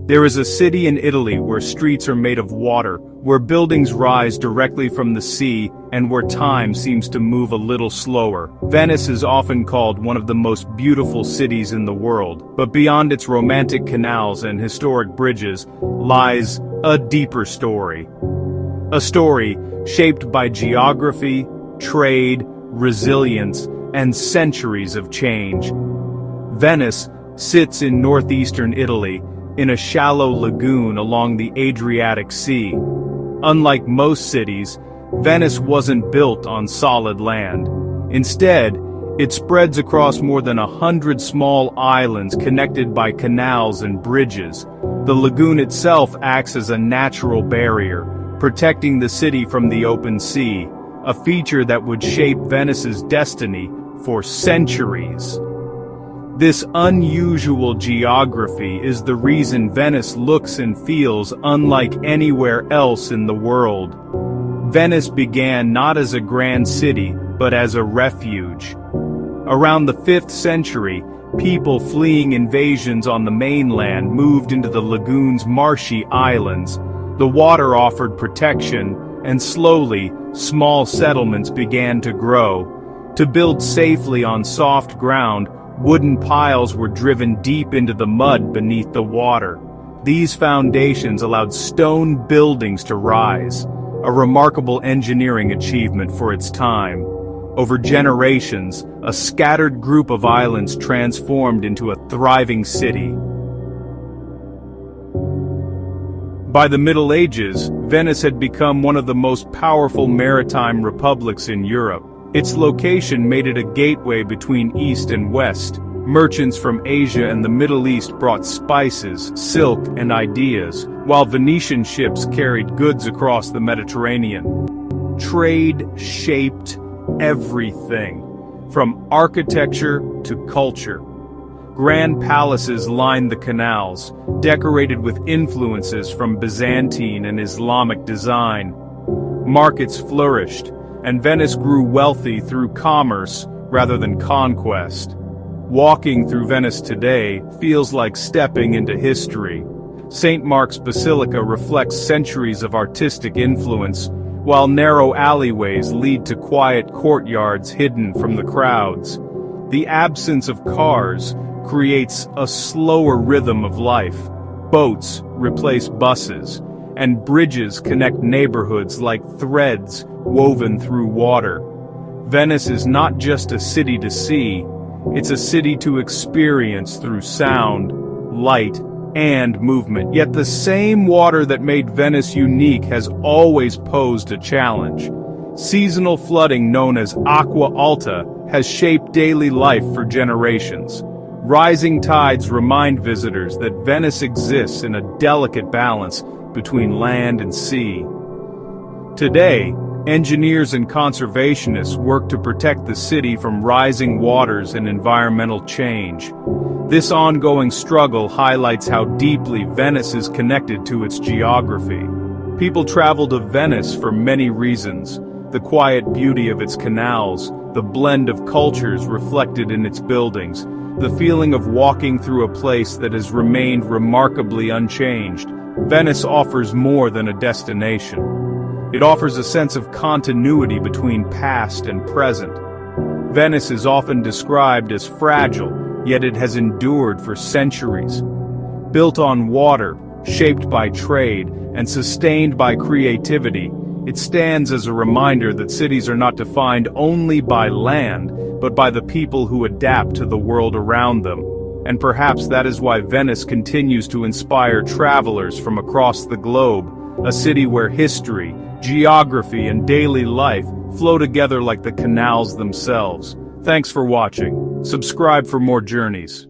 There is a city in Italy where streets are made of water, where buildings rise directly from the sea, and where time seems to move a little slower. Venice is often called one of the most beautiful cities in the world, but beyond its romantic canals and historic bridges lies a deeper story. A story shaped by geography, trade, resilience, and centuries of change. Venice sits in northeastern Italy, in a shallow lagoon along the Adriatic Sea. Unlike most cities, Venice wasn't built on solid land. Instead, it spreads across more than 100 small islands connected by canals and bridges. The lagoon itself acts as a natural barrier, protecting the city from the open sea, a feature that would shape Venice's destiny for centuries. This unusual geography is the reason Venice looks and feels unlike anywhere else in the world. Venice began not as a grand city, but as a refuge. Around the 5th century, people fleeing invasions on the mainland moved into the lagoon's marshy islands. The water offered protection, and slowly, small settlements began to grow. To build safely on soft ground, wooden piles were driven deep into the mud beneath the water. These foundations allowed stone buildings to rise, a remarkable engineering achievement for its time. Over generations, a scattered group of islands transformed into a thriving city. By the Middle Ages, Venice had become one of the most powerful maritime republics in Europe. Its location made it a gateway between East and West. Merchants from Asia and the Middle East brought spices, silk, and ideas, while Venetian ships carried goods across the Mediterranean. Trade shaped everything, from architecture to culture. Grand palaces lined the canals, decorated with influences from Byzantine and Islamic design. Markets flourished, and Venice grew wealthy through commerce rather than conquest. Walking through Venice today feels like stepping into history. St. Mark's Basilica reflects centuries of artistic influence, while narrow alleyways lead to quiet courtyards hidden from the crowds. The absence of cars creates a slower rhythm of life. Boats replace buses, and bridges connect neighborhoods like threads woven through water. Venice is not just a city to see, it's a city to experience through sound, light, and movement. Yet the same water that made Venice unique has always posed a challenge. Seasonal flooding known as Acqua Alta has shaped daily life for generations. Rising tides remind visitors that Venice exists in a delicate balance between land and sea. Today, engineers and conservationists work to protect the city from rising waters and environmental change. This ongoing struggle highlights how deeply Venice is connected to its geography. People travel to Venice for many reasons: the quiet beauty of its canals, the blend of cultures reflected in its buildings, the feeling of walking through a place that has remained remarkably unchanged. Venice offers more than a destination. It offers a sense of continuity between past and present. Venice is often described as fragile, yet it has endured for centuries. Built on water, shaped by trade, and sustained by creativity, it stands as a reminder that cities are not defined only by land, but by the people who adapt to the world around them. And perhaps that is why Venice continues to inspire travelers from across the globe, a city where history, geography, and daily life flow together like the canals themselves. Thanks for watching. Subscribe for more journeys.